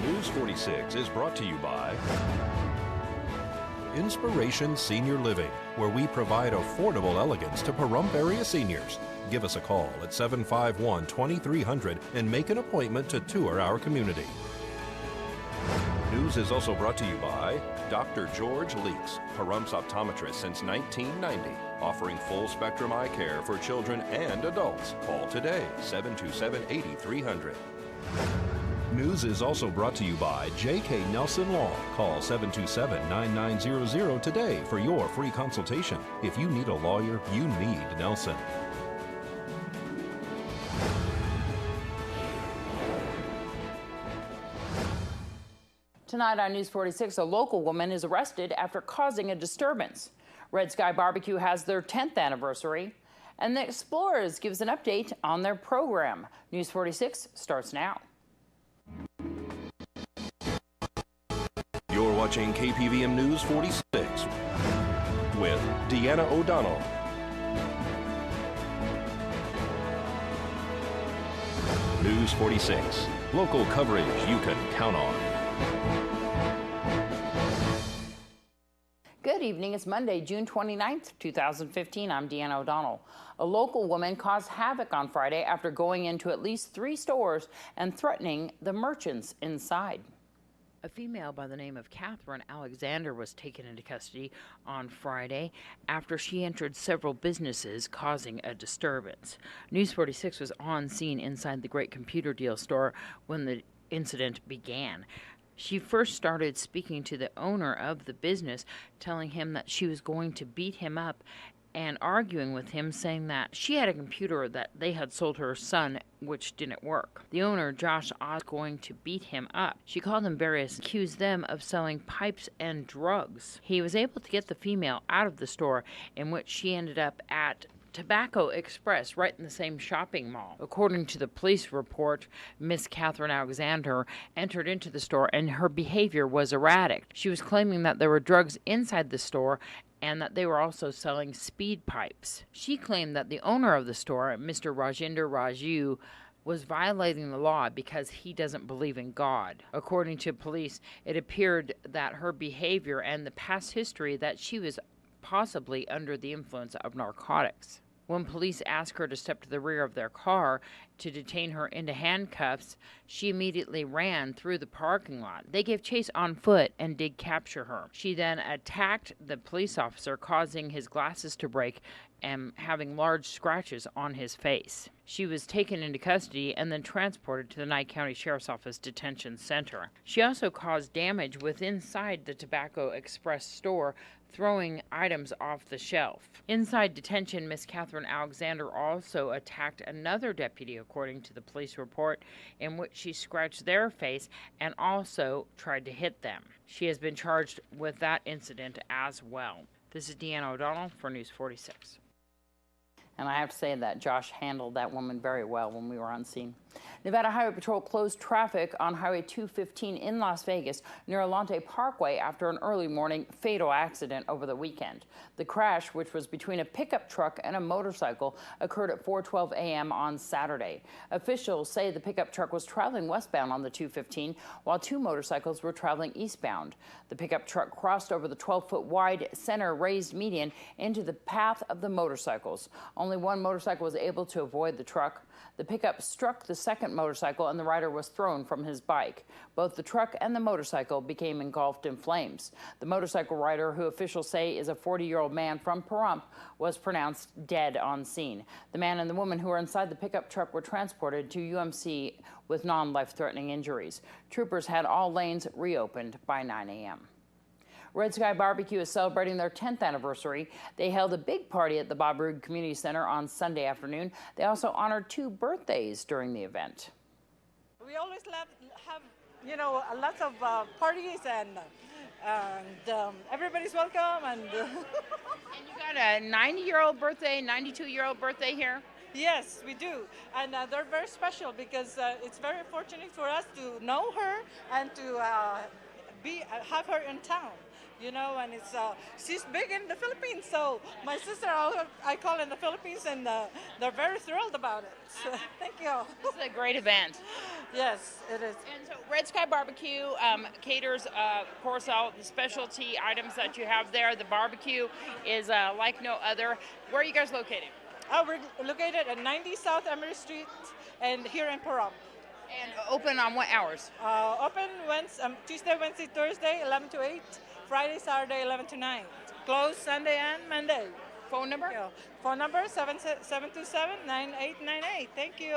News 46 is brought to you by Inspiration Senior Living, where we provide affordable elegance to Pahrump area seniors. Give us a call at 751-2300 and make an appointment to tour our community. News is also brought to you by Dr. George Leeks, Pahrump's optometrist since 1990, offering full-spectrum eye care for children and adults. Call today, 727-8300. News is also brought to you by J.K. Nelson Law. Call 727-9900 today for your free consultation. If you need a lawyer, you need Nelson. Tonight on News 46, a local woman is arrested after causing a disturbance. Red Sky Barbecue has their 10th anniversary, and the Explorers gives an update on their program. News 46 starts now. You're watching KPVM News 46 with Deanna O'Donnell. News 46, local coverage you can count on. Good evening. It's Monday, June 29th, 2015. I'm Deanna O'Donnell. A local woman caused havoc on Friday after going into at least 3 stores and threatening the merchants inside. A female by the name of Catherine Alexander was taken into custody on Friday after she entered several businesses, causing a disturbance. News 46 was on scene inside the Great Computer Deal store when the incident began. She first started speaking to the owner of the business, telling him that she was going to beat him up and arguing with him, saying that she had a computer that they had sold her son, which didn't work. The owner, Josh Oz, going to beat him up. She called him various, accused them of selling pipes and drugs. He was able to get the female out of the store, in which she ended up at Tobacco Express, right in the same shopping mall. According to the police report, Miss Catherine Alexander entered into the store and her behavior was erratic. She was claiming that there were drugs inside the store and that they were also selling speed pipes. She claimed that the owner of the store, Mr. Rajinder Raju, was violating the law because he doesn't believe in God. According to police, it appeared that her behavior and the past history that she was possibly under the influence of narcotics. When police asked her to step to the rear of their car to detain her into handcuffs, she immediately ran through the parking lot. They gave chase on foot and did capture her. She then attacked the police officer, causing his glasses to break and having large scratches on his face. She was taken into custody and then transported to the Nye County Sheriff's Office Detention Center. She also caused damage inside the Tobacco Express store, throwing items off the shelf. Inside detention, Miss Catherine Alexander also attacked another deputy, according to the police report, in which she scratched their face and also tried to hit them. She has been charged with that incident as well. This is Deanna O'Donnell for News 46. And I have to say that Josh handled that woman very well when we were on scene. Nevada Highway Patrol closed traffic on Highway 215 in Las Vegas near Alante Parkway after an early morning fatal accident over the weekend. The crash, which was between a pickup truck and a motorcycle, occurred at 4:12 a.m. on Saturday. Officials say the pickup truck was traveling westbound on the 215 while 2 motorcycles were traveling eastbound. The pickup truck crossed over the 12-foot wide center raised median into the path of the motorcycles. Only 1 motorcycle was able to avoid the truck. The pickup struck the second motorcycle and the rider was thrown from his bike. Both the truck and the motorcycle became engulfed in flames. The motorcycle rider, who officials say is a 40-year-old man from Pahrump, was pronounced dead on scene. The man and the woman who were inside the pickup truck were transported to UMC with non-life-threatening injuries. Troopers had all lanes reopened by 9 a.m. Red Sky Barbecue is celebrating their 10th anniversary. They held a big party at the Bob Roode Community Center on Sunday afternoon. They also honored 2 birthdays during the event. We always have, lots of parties and everybody's welcome. And And you got a 90-year-old birthday, 92-year-old birthday here? Yes, we do. And they're very special because it's very fortunate for us to know her and to have her in town. And she's big in the Philippines, so my sister, I call in the Philippines, and they're very thrilled about it. So, thank you. This is a great event. Yes, it is. And so Red Sky Barbecue caters, of course, all the specialty items that you have there. The barbecue is like no other. Where are you guys located? We're located at 90 South Emery Street and here in Pahrump. And open on what hours? Open Tuesday, Wednesday, Thursday, 11 to 8. Friday, Saturday, 11 to 9. Closed Sunday and Monday. Phone number? Yeah. Phone number 727-9898. Thank you.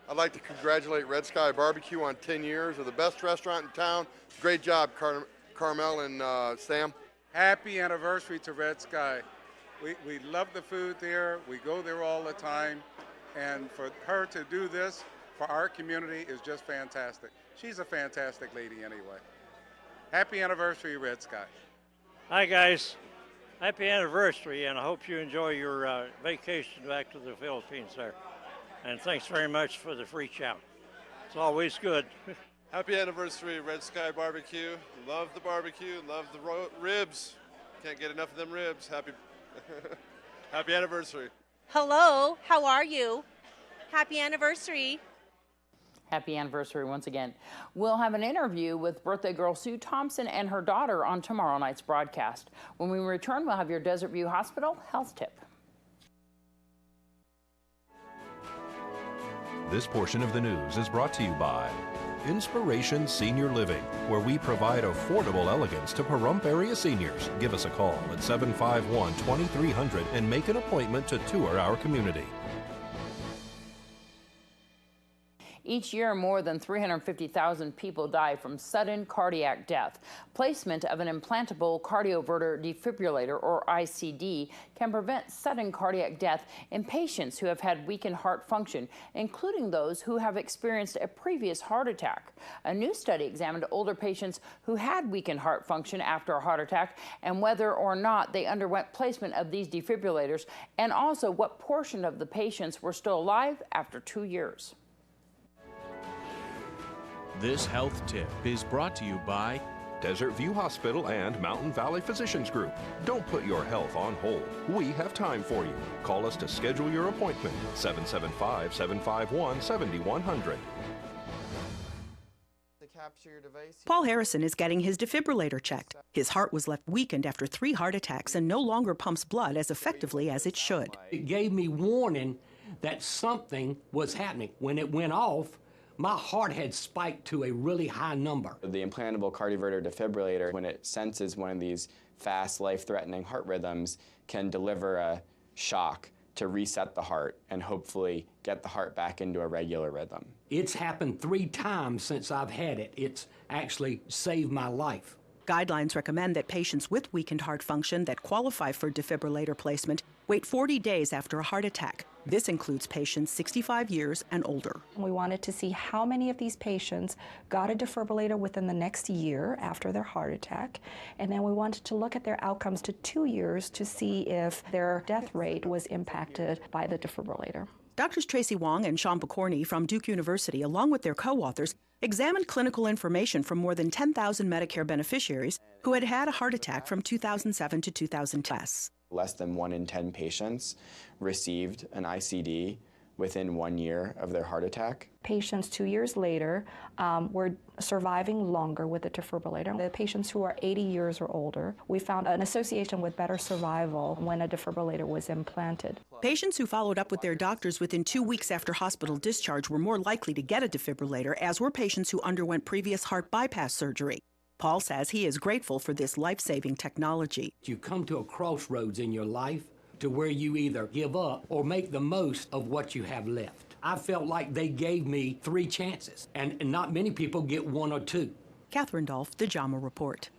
I'd like to congratulate Red Sky Barbecue on 10 years of the best restaurant in town. Great job, Carmel and Sam. Happy anniversary to Red Sky. We love the food there. We go there all the time. And for her to do this for our community is just fantastic. She's a fantastic lady anyway. Happy anniversary, Red Sky. Hi, guys. Happy anniversary, and I hope you enjoy your vacation back to the Philippines there. And thanks very much for the free chow. It's always good. Happy anniversary, Red Sky Barbecue. Love the barbecue, love the ribs. Can't get enough of them ribs. Happy anniversary. Hello, how are you? Happy anniversary. Happy anniversary once again. We'll have an interview with birthday girl Sue Thompson and her daughter on tomorrow night's broadcast. When we return, we'll have your Desert View Hospital health tip. This portion of the news is brought to you by Inspiration Senior Living, where we provide affordable elegance to Pahrump area seniors. Give us a call at 751-2300 and make an appointment to tour our community. Each year, more than 350,000 people die from sudden cardiac death. Placement of an implantable cardioverter defibrillator, or ICD, can prevent sudden cardiac death in patients who have had weakened heart function, including those who have experienced a previous heart attack. A new study examined older patients who had weakened heart function after a heart attack and whether or not they underwent placement of these defibrillators, and also what portion of the patients were still alive after 2 years. This health tip is brought to you by Desert View Hospital and Mountain Valley Physicians Group. Don't put your health on hold. We have time for you. Call us to schedule your appointment. 775-751-7100. Paul Harrison is getting his defibrillator checked. His heart was left weakened after 3 heart attacks and no longer pumps blood as effectively as it should. It gave me warning that something was happening. When it went off, my heart had spiked to a really high number. The implantable cardioverter defibrillator, when it senses one of these fast, life-threatening heart rhythms, can deliver a shock to reset the heart and hopefully get the heart back into a regular rhythm. It's happened 3 times since I've had it. It's actually saved my life. Guidelines recommend that patients with weakened heart function that qualify for defibrillator placement wait 40 days after a heart attack. This includes patients 65 years and older. We wanted to see how many of these patients got a defibrillator within the next year after their heart attack, and then we wanted to look at their outcomes to 2 years to see if their death rate was impacted by the defibrillator. Doctors Tracy Wong and Sean Pokorny from Duke University, along with their co-authors, examined clinical information from more than 10,000 Medicare beneficiaries who had had a heart attack from 2007 to 2010. Less than 1 in 10 patients received an ICD within 1 year of their heart attack. Patients 2 years later were surviving longer with the defibrillator. The patients who are 80 years or older, we found an association with better survival when a defibrillator was implanted. Patients who followed up with their doctors within 2 weeks after hospital discharge were more likely to get a defibrillator, as were patients who underwent previous heart bypass surgery. Paul says he is grateful for this life-saving technology. You come to a crossroads in your life to where you either give up or make the most of what you have left. I felt like they gave me 3 chances, and not many people get 1 or 2. Catherine Dolph, The JAMA Report.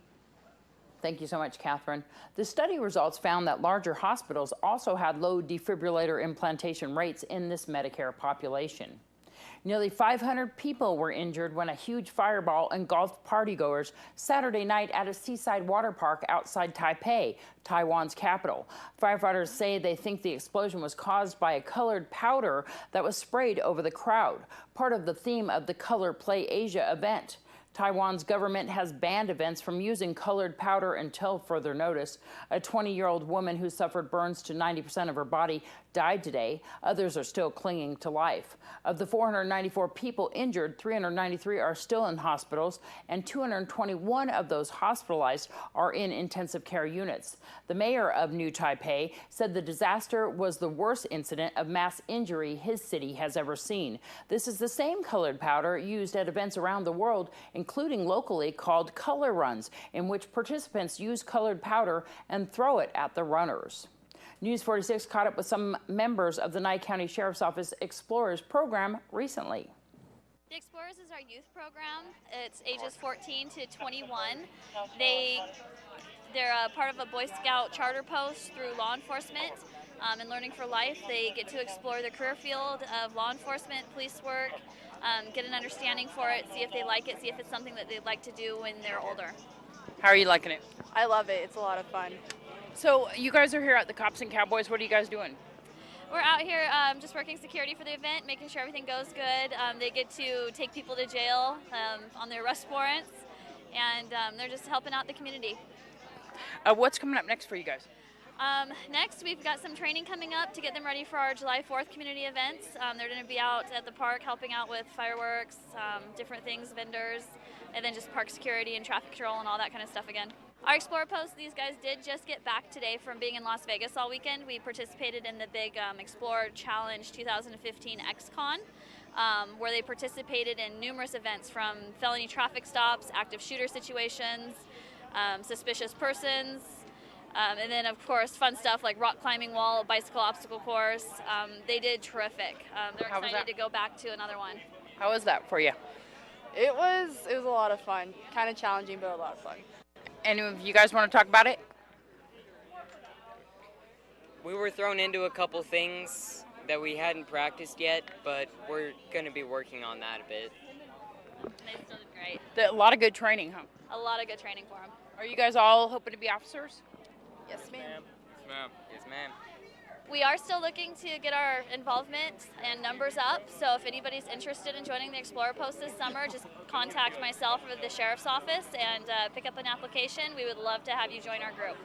Thank you so much, Catherine. The study results found that larger hospitals also had low defibrillator implantation rates in this Medicare population. Nearly 500 people were injured when a huge fireball engulfed partygoers Saturday night at a seaside water park outside Taipei, Taiwan's capital. Firefighters say they think the explosion was caused by a colored powder that was sprayed over the crowd, part of the theme of the Color Play Asia event. Taiwan's government has banned events from using colored powder until further notice. A 20-year-old woman who suffered burns to 90% of her body died today. Others are still clinging to life. Of the 494 people injured, 393 are still in hospitals, and 221 of those hospitalized are in intensive care units. The mayor of New Taipei said the disaster was the worst incident of mass injury his city has ever seen. This is the same colored powder used at events around the world, including locally, called color runs, in which participants use colored powder and throw it at the runners. News 46 caught up with some members of the Nye County Sheriff's Office Explorers program recently. The Explorers is our youth program. It's ages 14 to 21. They're a part of a Boy Scout charter post through law enforcement and Learning for Life. They get to explore the career field of law enforcement, police work, get an understanding for it, see if they like it, see if it's something that they'd like to do when they're older. How are you liking it? I love it. It's a lot of fun. So you guys are here at the Cops and Cowboys. What are you guys doing? We're out here just working security for the event, making sure everything goes good. They get to take people to jail on their arrest warrants, and they're just helping out the community. What's coming up next for you guys? Next, we've got some training coming up to get them ready for our July 4th community events. They're going to be out at the park helping out with fireworks, different things, vendors, and then just park security and traffic control and all that kind of stuff again. Our Explorer Post, these guys did just get back today from being in Las Vegas all weekend. We participated in the big Explorer Challenge 2015 XCon, where they participated in numerous events from felony traffic stops, active shooter situations, suspicious persons, and then, of course, fun stuff like rock climbing wall, bicycle obstacle course. They did terrific. They're excited to go back to another one. How was that for you? It was a lot of fun. Kind of challenging, but a lot of fun. Any of you guys want to talk about it? We were thrown into a couple things that we hadn't practiced yet, but we're going to be working on that a bit. They still did great. A lot of good training, huh? A lot of good training for them. Are you guys all hoping to be officers? Yes, ma'am. Yes, ma'am. Yes, ma'am. We are still looking to get our involvement and numbers up, so if anybody's interested in joining the Explorer Post this summer, just contact myself or the Sheriff's Office and pick up an application. We would love to have you join our group.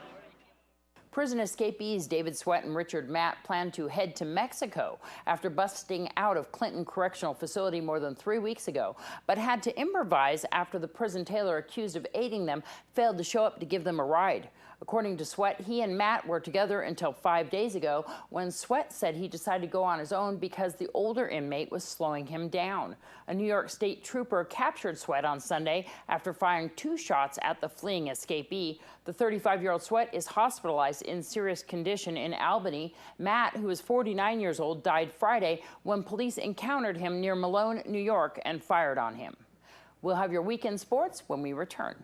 Prison escapees David Sweat and Richard Matt plan to head to Mexico after busting out of Clinton Correctional Facility more than 3 weeks ago, but had to improvise after the prison tailor accused of aiding them failed to show up to give them a ride. According to Sweat, he and Matt were together until 5 days ago when Sweat said he decided to go on his own because the older inmate was slowing him down. A New York State trooper captured Sweat on Sunday after firing 2 shots at the fleeing escapee. The 35-year-old Sweat is hospitalized in serious condition in Albany. Matt, who is 49 years old, died Friday when police encountered him near Malone, New York, and fired on him. We'll have your weekend sports when we return.